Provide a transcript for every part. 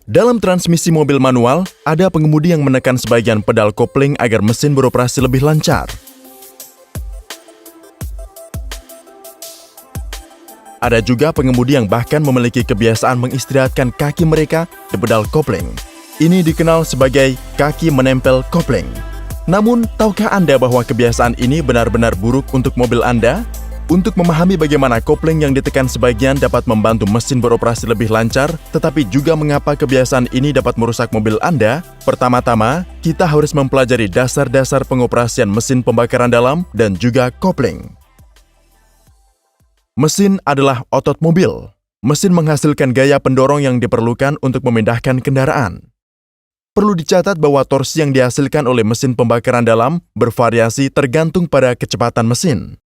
Dalam transmisi mobil manual, ada pengemudi yang menekan sebagian pedal kopling agar mesin beroperasi lebih lancar. Ada juga pengemudi yang bahkan memiliki kebiasaan mengistirahatkan kaki mereka di pedal kopling. Ini dikenal sebagai kaki menempel kopling. Namun, tahukah Anda bahwa kebiasaan ini benar-benar buruk untuk mobil Anda? Untuk memahami bagaimana kopling yang ditekan sebagian dapat membantu mesin beroperasi lebih lancar, tetapi juga mengapa kebiasaan ini dapat merusak mobil Anda, pertama-tama, kita harus mempelajari dasar-dasar pengoperasian mesin pembakaran dalam dan juga kopling. Mesin adalah otot mobil. Mesin menghasilkan gaya pendorong yang diperlukan untuk memindahkan kendaraan. Perlu dicatat bahwa torsi yang dihasilkan oleh mesin pembakaran dalam bervariasi tergantung pada kecepatan mesin.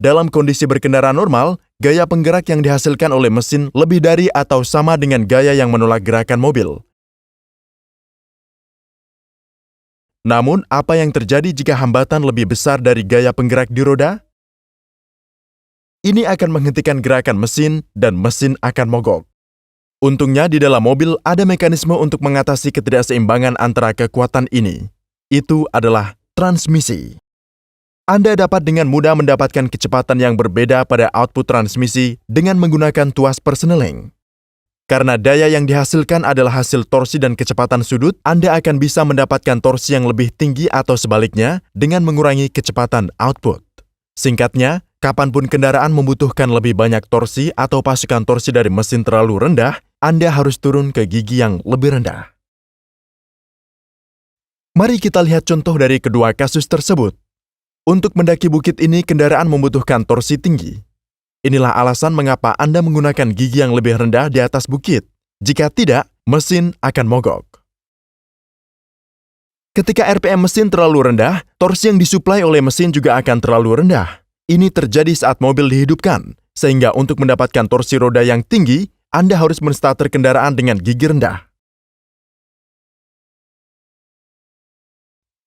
Dalam kondisi berkendara normal, gaya penggerak yang dihasilkan oleh mesin lebih dari atau sama dengan gaya yang menolak gerakan mobil. Namun, apa yang terjadi jika hambatan lebih besar dari gaya penggerak di roda? Ini akan menghentikan gerakan mesin dan mesin akan mogok. Untungnya di dalam mobil ada mekanisme untuk mengatasi ketidakseimbangan antara kekuatan ini. Itu adalah transmisi. Anda dapat dengan mudah mendapatkan kecepatan yang berbeda pada output transmisi dengan menggunakan tuas persneling. Karena daya yang dihasilkan adalah hasil torsi dan kecepatan sudut, Anda akan bisa mendapatkan torsi yang lebih tinggi atau sebaliknya dengan mengurangi kecepatan output. Singkatnya, kapanpun kendaraan membutuhkan lebih banyak torsi atau pasukan torsi dari mesin terlalu rendah, Anda harus turun ke gigi yang lebih rendah. Mari kita lihat contoh dari kedua kasus tersebut. Untuk mendaki bukit ini, kendaraan membutuhkan torsi tinggi. Inilah alasan mengapa Anda menggunakan gigi yang lebih rendah di atas bukit. Jika tidak, mesin akan mogok. Ketika RPM mesin terlalu rendah, torsi yang disuplai oleh mesin juga akan terlalu rendah. Ini terjadi saat mobil dihidupkan, sehingga untuk mendapatkan torsi roda yang tinggi, Anda harus menstarter kendaraan dengan gigi rendah.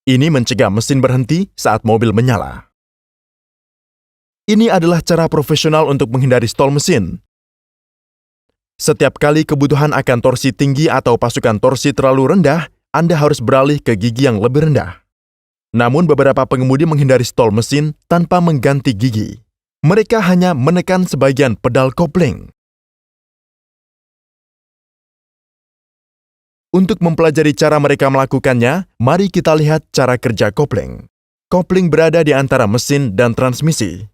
Ini mencegah mesin berhenti saat mobil menyala. Ini adalah cara profesional untuk menghindari stall mesin. Setiap kali kebutuhan akan torsi tinggi atau pasukan torsi terlalu rendah, Anda harus beralih ke gigi yang lebih rendah. Namun beberapa pengemudi menghindari stall mesin tanpa mengganti gigi. Mereka hanya menekan sebagian pedal kopling. Untuk mempelajari cara mereka melakukannya, mari kita lihat cara kerja kopling. Kopling berada di antara mesin dan transmisi.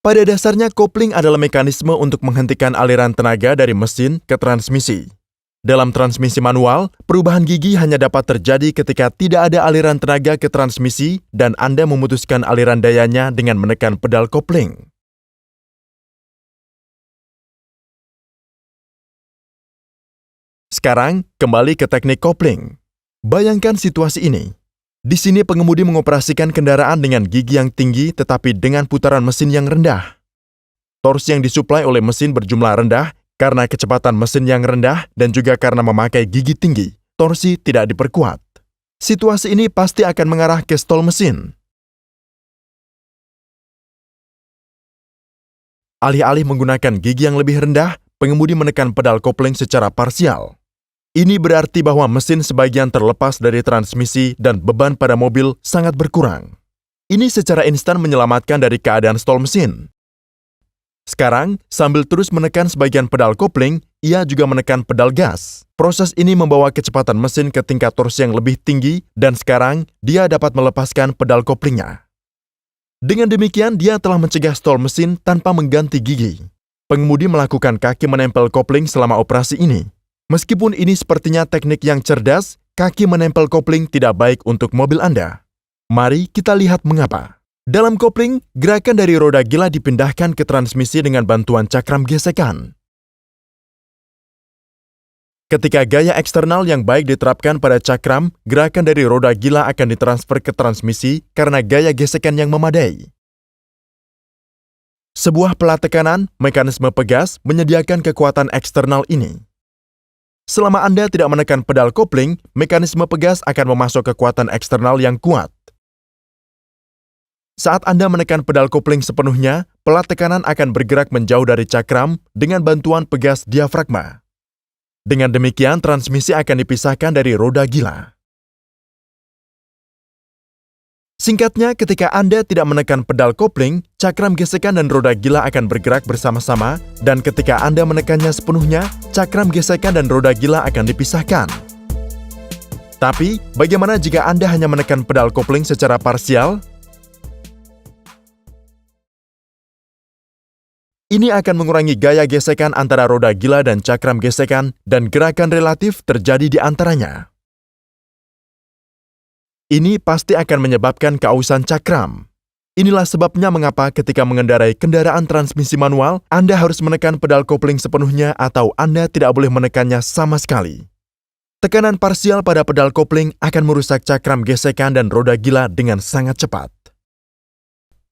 Pada dasarnya, kopling adalah mekanisme untuk menghentikan aliran tenaga dari mesin ke transmisi. Dalam transmisi manual, perubahan gigi hanya dapat terjadi ketika tidak ada aliran tenaga ke transmisi dan Anda memutuskan aliran dayanya dengan menekan pedal kopling. Sekarang, kembali ke teknik kopling. Bayangkan situasi ini. Di sini pengemudi mengoperasikan kendaraan dengan gigi yang tinggi tetapi dengan putaran mesin yang rendah. Torsi yang disuplai oleh mesin berjumlah rendah karena kecepatan mesin yang rendah dan juga karena memakai gigi tinggi. Torsi tidak diperkuat. Situasi ini pasti akan mengarah ke stall mesin. Alih-alih menggunakan gigi yang lebih rendah, pengemudi menekan pedal kopling secara parsial. Ini berarti bahwa mesin sebagian terlepas dari transmisi dan beban pada mobil sangat berkurang. Ini secara instan menyelamatkan dari keadaan stall mesin. Sekarang, sambil terus menekan sebagian pedal kopling, ia juga menekan pedal gas. Proses ini membawa kecepatan mesin ke tingkat torsi yang lebih tinggi dan sekarang dia dapat melepaskan pedal koplingnya. Dengan demikian, dia telah mencegah stall mesin tanpa mengganti gigi. Pengemudi melakukan kaki menempel kopling selama operasi ini. Meskipun ini sepertinya teknik yang cerdas, kaki menempel kopling tidak baik untuk mobil Anda. Mari kita lihat mengapa. Dalam kopling, gerakan dari roda gila dipindahkan ke transmisi dengan bantuan cakram gesekan. Ketika gaya eksternal yang baik diterapkan pada cakram, gerakan dari roda gila akan ditransfer ke transmisi karena gaya gesekan yang memadai. Sebuah pelat tekanan, mekanisme pegas, menyediakan kekuatan eksternal ini. Selama Anda tidak menekan pedal kopling, mekanisme pegas akan memasok kekuatan eksternal yang kuat. saat Anda menekan pedal kopling sepenuhnya, pelat tekanan akan bergerak menjauh dari cakram dengan bantuan pegas diafragma. Dengan demikian, transmisi akan dipisahkan dari roda gila. Singkatnya, ketika Anda tidak menekan pedal kopling, cakram gesekan dan roda gila akan bergerak bersama-sama, dan ketika Anda menekannya sepenuhnya, cakram gesekan dan roda gila akan dipisahkan. Tapi, bagaimana jika Anda hanya menekan pedal kopling secara parsial? Ini akan mengurangi gaya gesekan antara roda gila dan cakram gesekan, dan gerakan relatif terjadi di antaranya. Ini pasti akan menyebabkan keausan cakram. Inilah sebabnya mengapa ketika mengendarai kendaraan transmisi manual, Anda harus menekan pedal kopling sepenuhnya atau Anda tidak boleh menekannya sama sekali. Tekanan parsial pada pedal kopling akan merusak cakram gesekan dan roda gila dengan sangat cepat.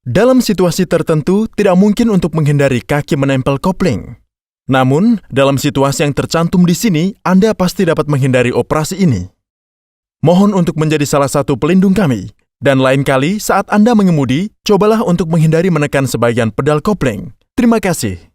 Dalam situasi tertentu, tidak mungkin untuk menghindari kaki menempel kopling. Namun, dalam situasi yang tercantum di sini, Anda pasti dapat menghindari operasi ini. Mohon untuk menjadi salah satu pelindung kami. Dan lain kali saat Anda mengemudi, cobalah untuk menghindari menekan sebagian pedal kopling. Terima kasih.